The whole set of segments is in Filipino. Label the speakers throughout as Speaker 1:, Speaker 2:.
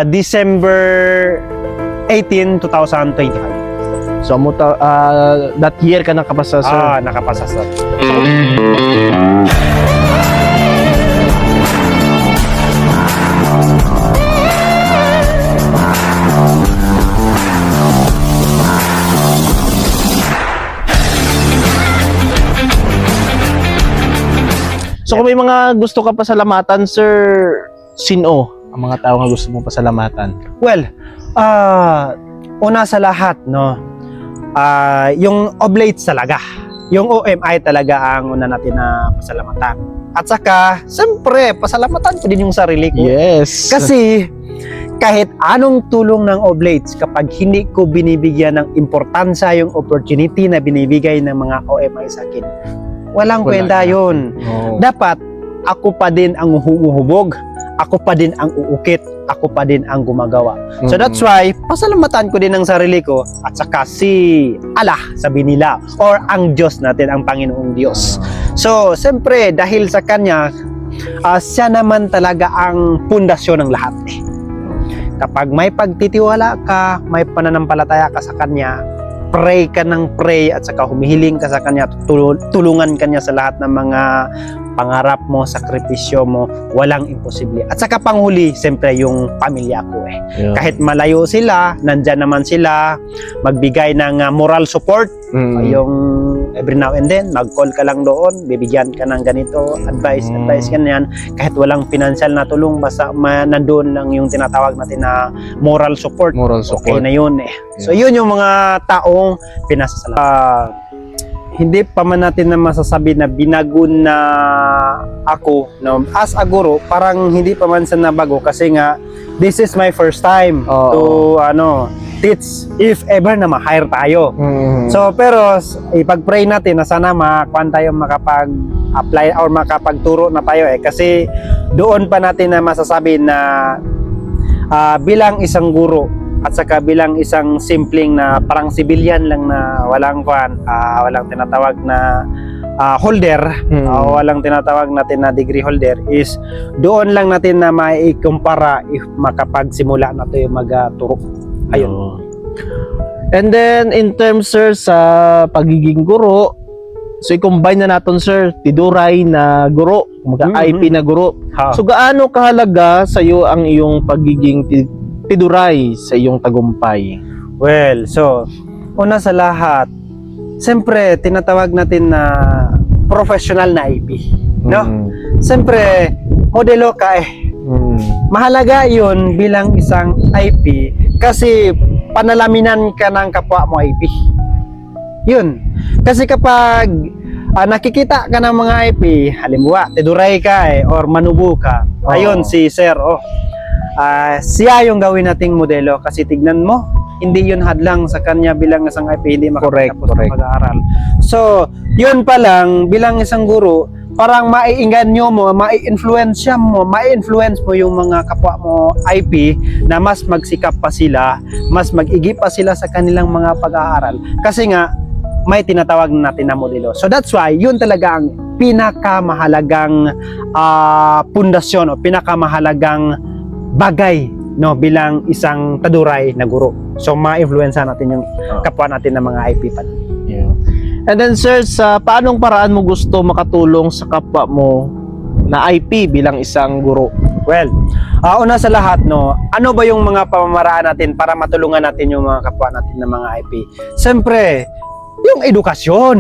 Speaker 1: December 18, 2025.
Speaker 2: So that year ka nakapasa, sir?
Speaker 1: Nakapasa, sir.
Speaker 2: So kung may mga gusto ka pasalamatan, sir, sino ang mga tao nga gusto mong pasalamatan?
Speaker 1: Well, una sa lahat, no, yung oblates talaga. Yung OMI talaga ang una natin na pasalamatan. At saka, siyempre, pasalamatan ko din yung sarili ko.
Speaker 2: Yes.
Speaker 1: Kasi, kahit anong tulong ng oblates, kapag hindi ko binibigyan ng importansya yung opportunity na binibigay ng mga OMI sa akin, walang kwenta yun.
Speaker 2: Oh.
Speaker 1: Dapat, ako pa din ang humuhubog, ako pa din ang uukit, ako pa din ang gumagawa. So that's why, pasalamatan ko din ang sarili ko at saka si Allah, sabi nila, or ang Diyos natin, ang Panginoong Diyos. So, siyempre, dahil sa Kanya, siya naman talaga ang pundasyon ng lahat. Kapag may pagtitiwala ka, may pananampalataya ka sa Kanya, pray ka ng pray at saka humihiling ka sa Kanya, tulungan Kanya sa lahat ng mga pangarap mo, sakripisyo mo, walang imposible. At saka panghuli, siyempre yung pamilya ko
Speaker 2: Yeah.
Speaker 1: Kahit malayo sila, nandyan naman sila, magbigay ng moral support, yung every now and then, mag-call ka lang doon, bibigyan ka ng ganito, advice, ganyan. Kahit walang financial na tulong, basta nandoon lang yung tinatawag natin na moral support.
Speaker 2: Moral support.
Speaker 1: Okay na yun So yun yung mga taong pinasasalamat. Hindi pa man natin na masasabi na binago na ako, no? As a guro, parang hindi pa man sa nabago kasi nga this is my first time to teach if ever na ma-hire tayo. So pero ipag-pray natin na sana makakuan tayo makapag-apply or makapagturo na tayo kasi doon pa natin na masasabi na bilang isang guro at saka bilang isang simpleng na parang civilian lang na walang walang tinatawag na holder, walang tinatawag natin na degree holder, is doon lang natin na maikumpara if makapagsimula na tayo magturo. Ayun.
Speaker 2: And then in terms, sir, sa pagiging guro, so i-combine na natin, sir, tiduray na guro, IP na guro. So gaano kahalaga sa iyo ang iyong pagiging tiduray sa iyong tagumpay?
Speaker 1: Well, so una sa lahat, siyempre tinatawag natin na professional na IP, no? Siyempre modelo ka mahalaga 'yun bilang isang IP kasi panalaminan ka ng kapwa mo IP. 'Yun. Kasi kapag nakikita ka ng mga IP, halimbawa tiduray ka or manubo ka, ayun si sir, siya yung gawin nating modelo kasi tignan mo, hindi yun hadlang sa kanya bilang isang IP, hindi makapagtapos ng pag-aaral. So, yun pa lang, bilang isang guro, parang maiinganyo mo, mai-influence mo yung mga kapwa mo IP na mas magsikap pa sila, mas mag-igip pa sila sa kanilang mga pag-aaral. Kasi nga, may tinatawag natin na modelo. So that's why, yun talaga ang pinakamahalagang pundasyon o pinakamahalagang bagay, no, bilang isang taduray na guro. So ma-influensa natin yung kapwa natin ng mga IP pa.
Speaker 2: Yeah. And then, sir, sa paanong paraan mo gusto makatulong sa kapwa mo na IP bilang isang guro?
Speaker 1: Well, una sa lahat, no, ano ba yung mga pamamaraan natin para matulungan natin yung mga kapwa natin ng mga IP? Siyempre, yung edukasyon.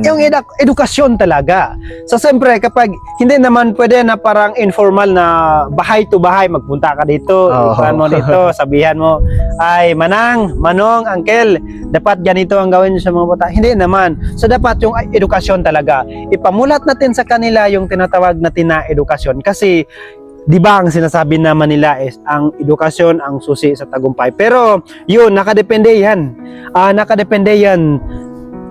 Speaker 1: Yung edukasyon talaga. So, siyempre, kapag hindi naman pwede na parang informal na bahay to bahay, magpunta ka dito, mo dito, sabihan mo, ay, Manang, Manong, Uncle, dapat ganito ang gawin sa mga bata. Hindi naman. So, dapat yung edukasyon talaga. Ipamulat natin sa kanila yung tinatawag natin na edukasyon. Kasi, di ba ang sinasabi naman nila is ang edukasyon ang susi sa tagumpay. Pero, yun, nakadepende yan. Nakadepende yan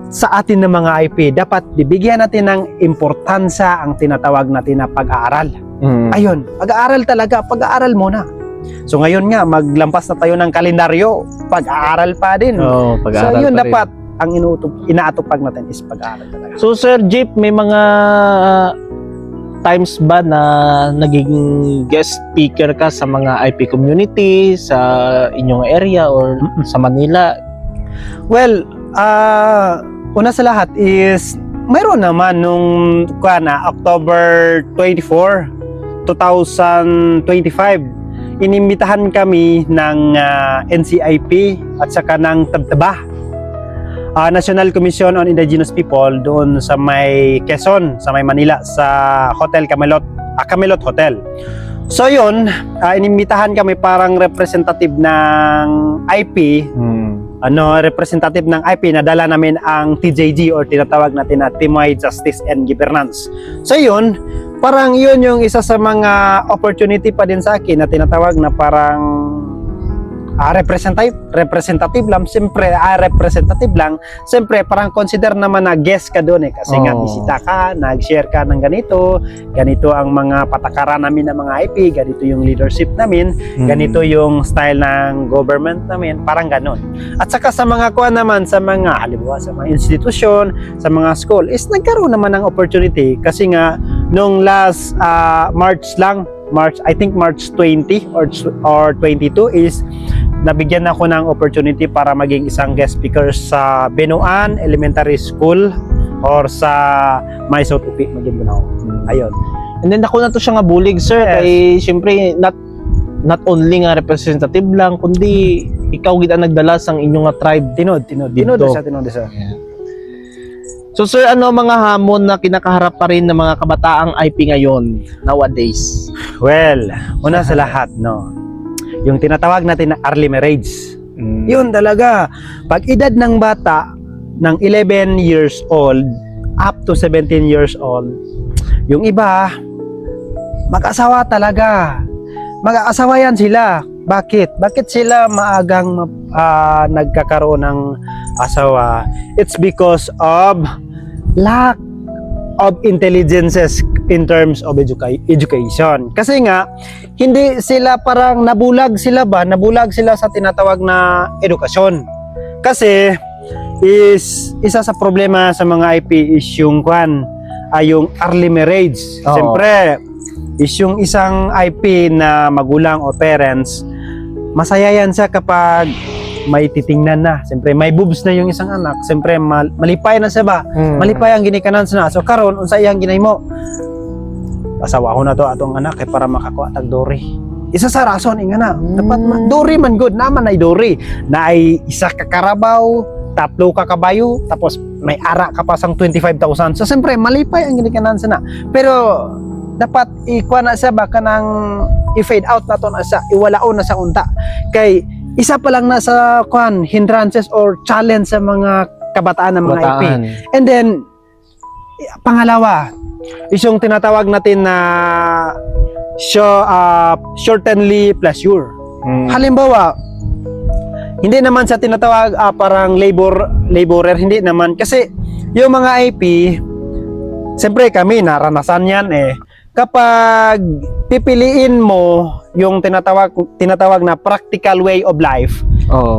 Speaker 1: sa atin ng mga IP. Dapat bibigyan natin ng importansya ang tinatawag natin na pag-aaral. Ayun, pag-aaral talaga, pag-aaral muna. So ngayon nga, maglampas na tayo ng kalendaryo, pag-aaral pa din. So yun dapat, ang inaatupag natin is pag-aaral talaga.
Speaker 2: So Sir Jeep, may mga times ba na naging guest speaker ka sa mga IP community sa inyong area or sa Manila?
Speaker 1: Well, una sa lahat is mayroon naman nung October 24, 2025. Inimbitahan kami ng NCIP at saka ng Tabtaba, National Commission on Indigenous People, doon sa may Quezon, sa may Manila, sa Hotel Camelot, Camelot Hotel. So yun, inimbitahan kami parang representative ng IP, representative ng IP, nadala namin ang TJG or tinatawag natin na Timoy Justice and Governance. So yun, parang yun yung isa sa mga opportunity pa din sa akin na tinatawag na parang representative lang, siyempre representative lang, siyempre parang consider naman na guest ka doon kasi nga bisita ka, nag-share ka ng ganito ang mga patakaran namin ng mga IP, ganito yung leadership namin, ganito yung style ng government namin, parang ganon. At saka sa mga kuha naman, sa mga halimbawa sa mga institusyon, sa mga school, is nagkaroon naman ng opportunity kasi nga nung last I think March 20 or 22 is nabigyan ako ng opportunity para maging isang guest speaker sa Benuan Elementary School or sa May South Upi, Maguindanao. Ayun.
Speaker 2: And then ako na to siya nga bulig, sir,
Speaker 1: Yes.
Speaker 2: kay syempre not only nga representative lang, kundi ikaw gid ang nagdala sang inyong nga tribe.
Speaker 1: Tinod
Speaker 2: Dito.
Speaker 1: sa.
Speaker 2: So sir, ano mga hamon na kinakaharap pa rin ng mga kabataang IP ngayon nowadays?
Speaker 1: Well, una sa lahat, no, yung tinatawag natin na early marriage. Yun talaga. Pag edad ng bata ng 11 years old up to 17 years old, yung iba mag-asawa talaga. Mag-aasawa yan sila. Bakit? Bakit sila maagang nagkakaroon ng asawa? It's because of lack of intelligences in terms of education. Kasi nga, hindi sila parang nabulag sila sa tinatawag na edukasyon. Kasi, isa sa problema sa mga IP is yung yung early marriage.
Speaker 2: Oo.
Speaker 1: Siyempre, is yung isang IP na magulang o parents, masaya yan siya kapag may titingnan na. Siyempre, may boobs na yung isang anak. Siyempre, malipay na siya ba? Malipay ang ginikanan sa na. So, karon unsa iyang ginahimo? Asawa ko na to atong anak kay para makakuha tag dori. Isa sa rason nga na. Dapat dori man good naman ay dori. Na ay isa ka karabaw, 3 ka kabayo, tapos may ara ka pa sang 25,000. So, siyempre, malipay ang ginikanan sa na. Pero, dapat ikuha na siya baka nang i-fade out na to na siya, iwalaon na sa unta. Kay isa pa lang na sa hindrances or challenge sa mga kabataan ng mga IP. And then pangalawa is yung tinatawag natin na shortenly pleasure. Halimbawa, hindi naman sa tinatawag parang laborer, hindi naman kasi yung mga IP, siyempre kami naranasan yan kapag pipiliin mo yung tinatawag na practical way of life,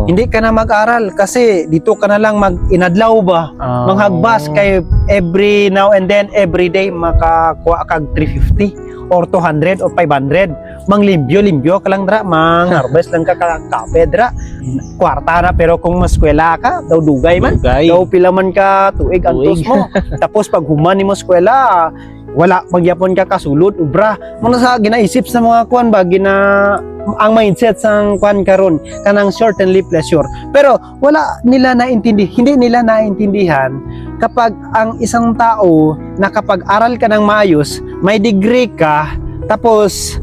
Speaker 1: hindi ka na mag-aral kasi dito ka na lang mag-inadlaw ba, manghagbas kay every now and then, every day makakuha kag 350 or 200 or 500, manglimbyo ka lang dra, harvest lang ka kape dra, kwarta na, pero kung maskwela ka, daw dugay man, daw pila man ka tuig ang tos mo, tapos pag human ni mo eskwela, wala magyapon ka kasulod ubra mo na sa ginaisip sa mga kuan ba ang mindset sang kuan karon kanang shortenly pleasure, pero hindi nila naintindihan kapag ang isang tao nakapag-aral ka ng maayos, may degree ka, tapos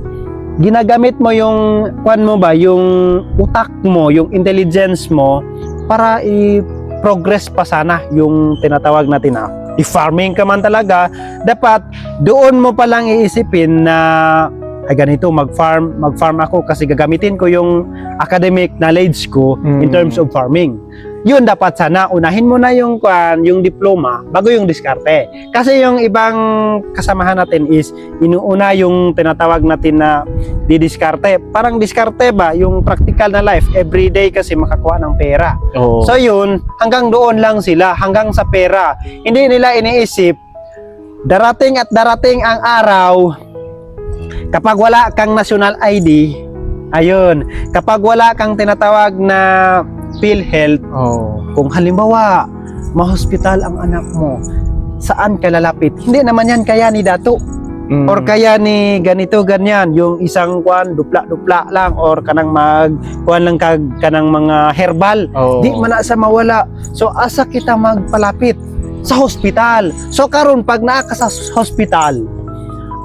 Speaker 1: ginagamit mo yung kuan mo ba, yung utak mo, yung intelligence mo para i-progress pa sana yung tinatawag natin na i-farming ka man talaga, dapat doon mo pa lang iisipin na ay ganito, mag-farm ako kasi gagamitin ko yung academic knowledge ko in terms of farming. Yun dapat sana, unahin mo na yung diploma bago yung diskarte. Kasi yung ibang kasamahan natin is inuuna yung tinatawag natin na didiskarte. Parang diskarte ba, yung practical na life, everyday kasi makakuha ng pera. So yun, hanggang doon lang sila, hanggang sa pera. Hindi nila iniisip darating at darating ang araw kapag wala kang national ID, ayun, kapag wala kang tinatawag na PhilHealth, kung halimbawa ma-hospital ang anak mo, saan ka lalapit? Hindi naman yan kaya ni Dato. Or kaya ni ganito ganyan, yung isang dupla-dupla lang or kanang kuan lang kanang mga herbal. Di man na sa mawala. So asa kita magpalapit sa hospital. So karon pag naa ka sa hospital,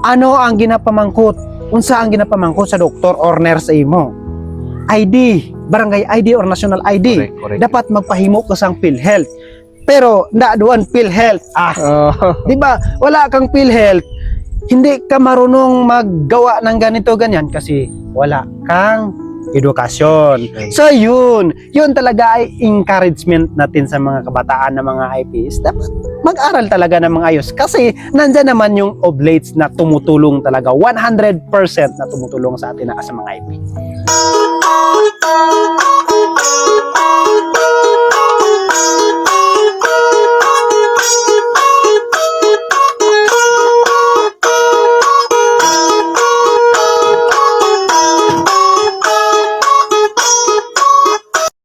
Speaker 1: ano ang ginapamangkot? Unsa ang ginapamangkot sa doktor or nurse imo? ID, barangay ID or national ID.
Speaker 2: Correct.
Speaker 1: Dapat magpahimo ka sang PhilHealth. Pero na duan PhilHealth. Di ba? Wala kang PhilHealth. Hindi ka marunong maggawa ng ganito ganyan kasi wala kang edukasyon. So yun talaga ay encouragement natin sa mga kabataan na mga IPs. Dapat mag-aral talaga ng mga ayos kasi nandyan naman yung oblates na tumutulong talaga 100% na tumutulong sa atin na sa mga IP.